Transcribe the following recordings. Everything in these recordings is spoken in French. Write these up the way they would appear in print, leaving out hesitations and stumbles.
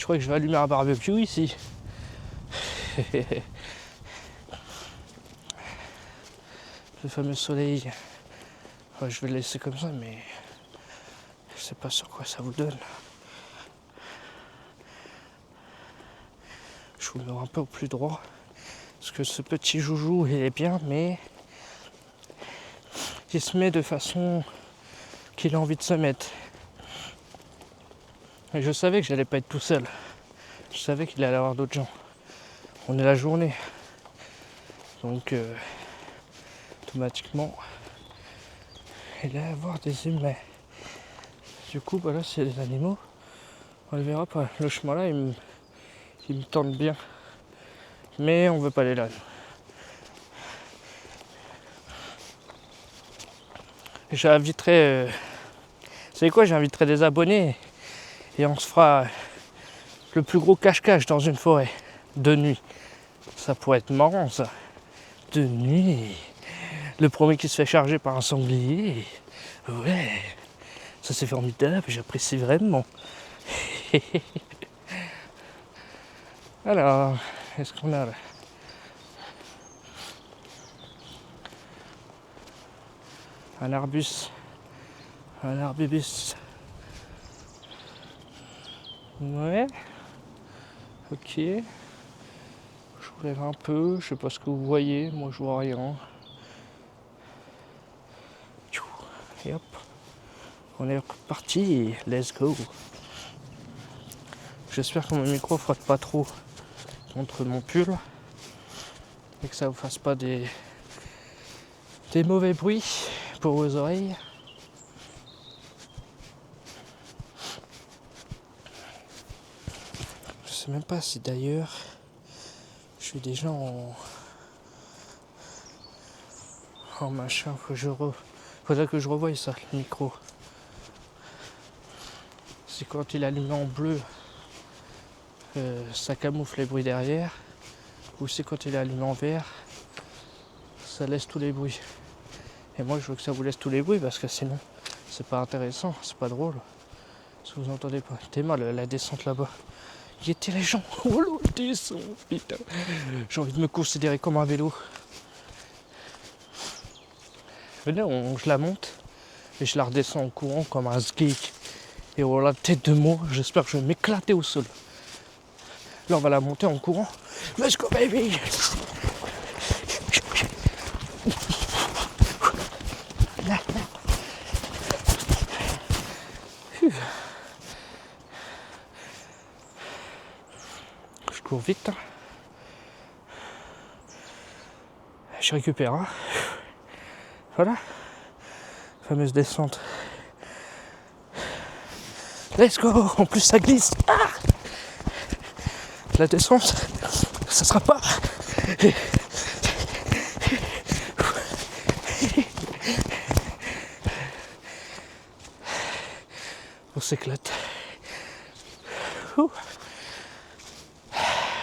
Je crois que je vais allumer un barbecue ici. Le fameux soleil. Enfin, je vais le laisser comme ça, mais je sais pas sur quoi ça vous donne. Je vous le mets un peu au plus droit. Parce que ce petit joujou, il est bien, mais il se met de façon qu'il a envie de se mettre. Et je savais que j'allais pas être tout seul. Je savais qu'il allait y avoir d'autres gens. On est la journée. Donc, automatiquement, il va y avoir des humains. Du coup, voilà, c'est des animaux. On le verra pas. Le chemin là, il me tente bien. Mais on veut pas aller là. J'inviterai... Vous savez quoi, j'inviterai des abonnés. Et on se fera le plus gros cache-cache dans une forêt. De nuit. Ça pourrait être marrant, ça. De nuit. Le premier qui se fait charger par un sanglier. Ouais. Ça c'est formidable, j'apprécie vraiment. Alors, qu'est-ce qu'on a là? Un arbus. Un arbibus. Ouais. Ok. Je vous lève un peu, je sais pas ce que vous voyez, moi je vois rien. Et hop. On est reparti, let's go. J'espère que mon micro frotte pas trop contre mon pull et que ça vous fasse pas des mauvais bruits pour vos oreilles. Je sais même pas si d'ailleurs je suis déjà en machin, faudrait que je revoie ça, le micro. C'est quand il allume en bleu, ça camoufle les bruits derrière, ou c'est quand il est allumé en vert, ça laisse tous les bruits. Et moi je veux que ça vous laisse tous les bruits parce que sinon c'est pas intéressant, c'est pas drôle. Si vous entendez pas, t'es mal la descente là-bas. Y était les gens. Oh la descente, putain. J'ai envie de me considérer comme un vélo. Venez, je la monte et je la redescends en courant comme un geek. Et voilà, tête de mort, j'espère que je vais m'éclater au sol. Là on va la monter en courant. Let's go baby. Je cours vite. Je récupère. Hein. Voilà. Fameuse descente. Let's go. En plus ça glisse. Ah, la descente, ça sera pas. On s'éclate.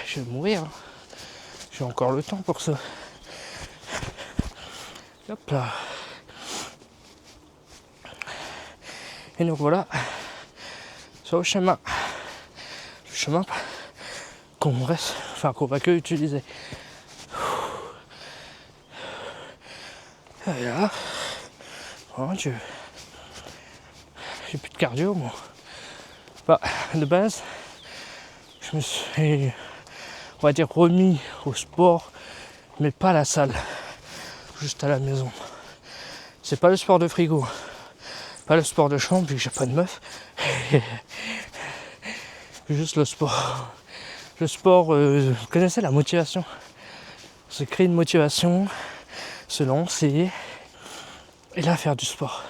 Je vais mourir. Hein. J'ai encore le temps pour ça. Hop là. Et nous voilà sur le chemin. Le chemin qu'on reste, enfin qu'on va que utiliser. Et là, oh mon Dieu. J'ai plus de cardio moi. Bah, de base, je me suis, on va dire, remis au sport, mais pas à la salle, juste à la maison. C'est pas le sport de frigo, pas le sport de chambre, vu que j'ai pas de meuf. Juste le sport. Le sport, vous connaissez la motivation. Se créer une motivation, se lancer, et là faire du sport.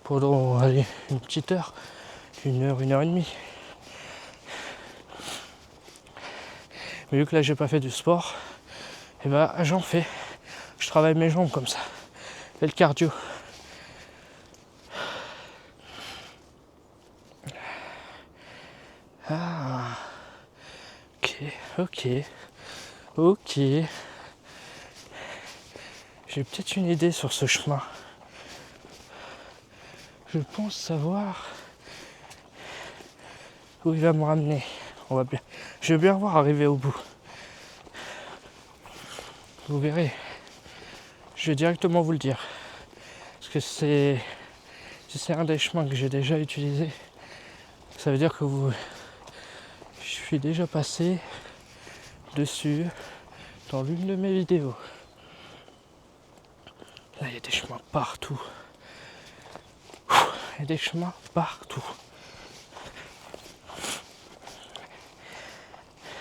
Pendant, allez, une petite heure, 1 heure et demie. Mais vu que là j'ai pas fait du sport, et bah j'en fais. Je travaille mes jambes comme ça. Je fais le cardio. Ah. Ok. J'ai peut-être une idée sur ce chemin. Je pense savoir où il va me ramener. On va bien. Je vais bien voir arriver au bout. Vous verrez. Je vais directement vous le dire. Parce que si c'est un des chemins que j'ai déjà utilisé, ça veut dire que je suis déjà passé dessus dans l'une de mes vidéos. Là, il y a des chemins partout. Il y a des chemins partout.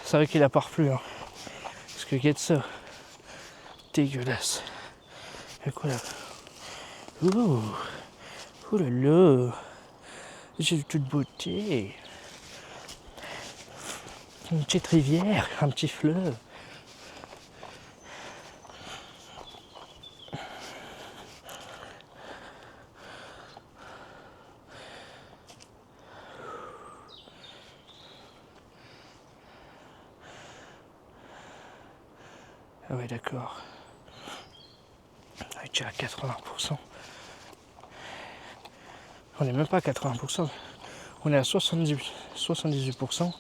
C'est vrai qu'il a pas replu, hein. Parce que regarde ça. Dégueulasse. Et quoi là? Ouh. Oh là là. J'ai toute beauté. Une petite rivière, un petit fleuve. Ah ouais, d'accord. On est déjà à 80%. On n'est même pas à 80%. On est à 78%.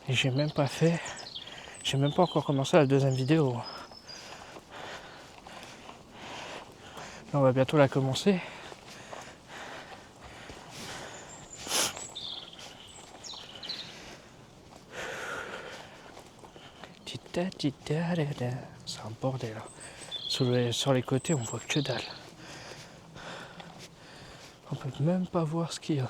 Et j'ai même pas encore commencé la deuxième vidéo. Là, on va bientôt la commencer. C'est un bordel. Sur les côtés, on voit que dalle. On peut même pas voir ce qu'il y a.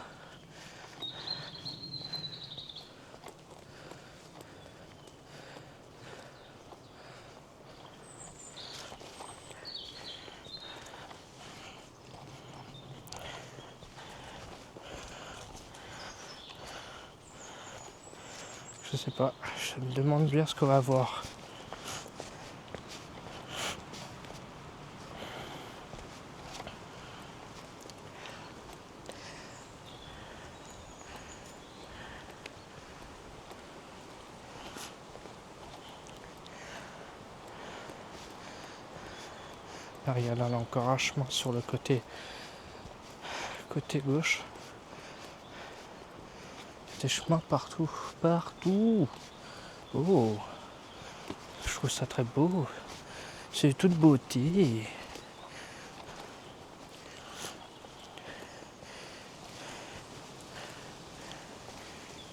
Je sais pas, je me demande bien ce qu'on va voir. Là, regarde, là, encore un chemin sur le côté gauche. Des chemins partout. Oh, je trouve ça très beau. C'est toute beauté.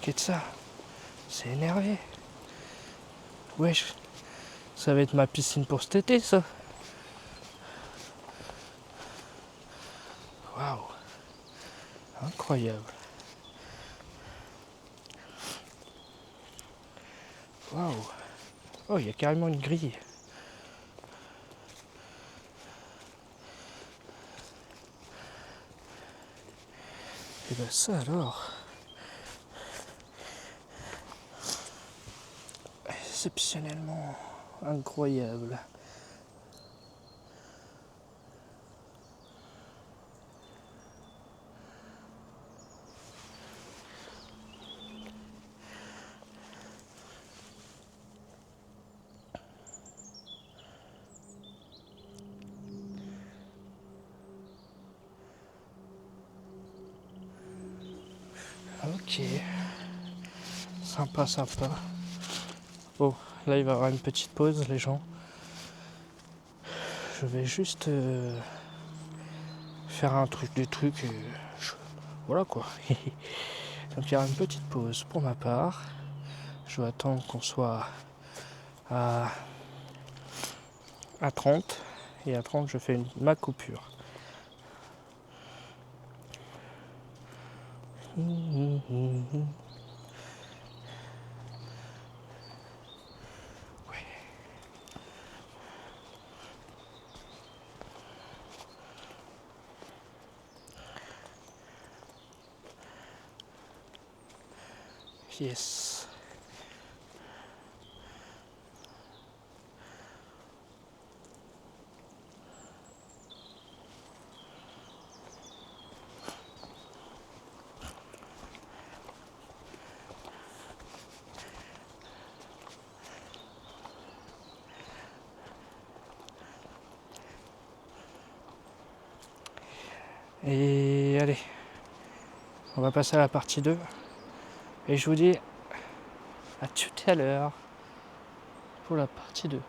Qu'est-ce que ça? C'est énervé. Wesh, ça va être ma piscine pour cet été, ça. Waouh, incroyable. Waouh. Oh, il y a carrément une grille. Et ben ça alors. Exceptionnellement incroyable. Ok. Sympa, sympa. Bon, là il va y avoir une petite pause, les gens. Je vais juste faire des trucs. Voilà quoi. Donc il y aura une petite pause pour ma part. Je vais attendre qu'on soit à 30. Et à 30, je fais ma coupure. Yes. Et allez, On va passer à la partie 2. Et je vous dis à tout à l'heure pour la partie 2.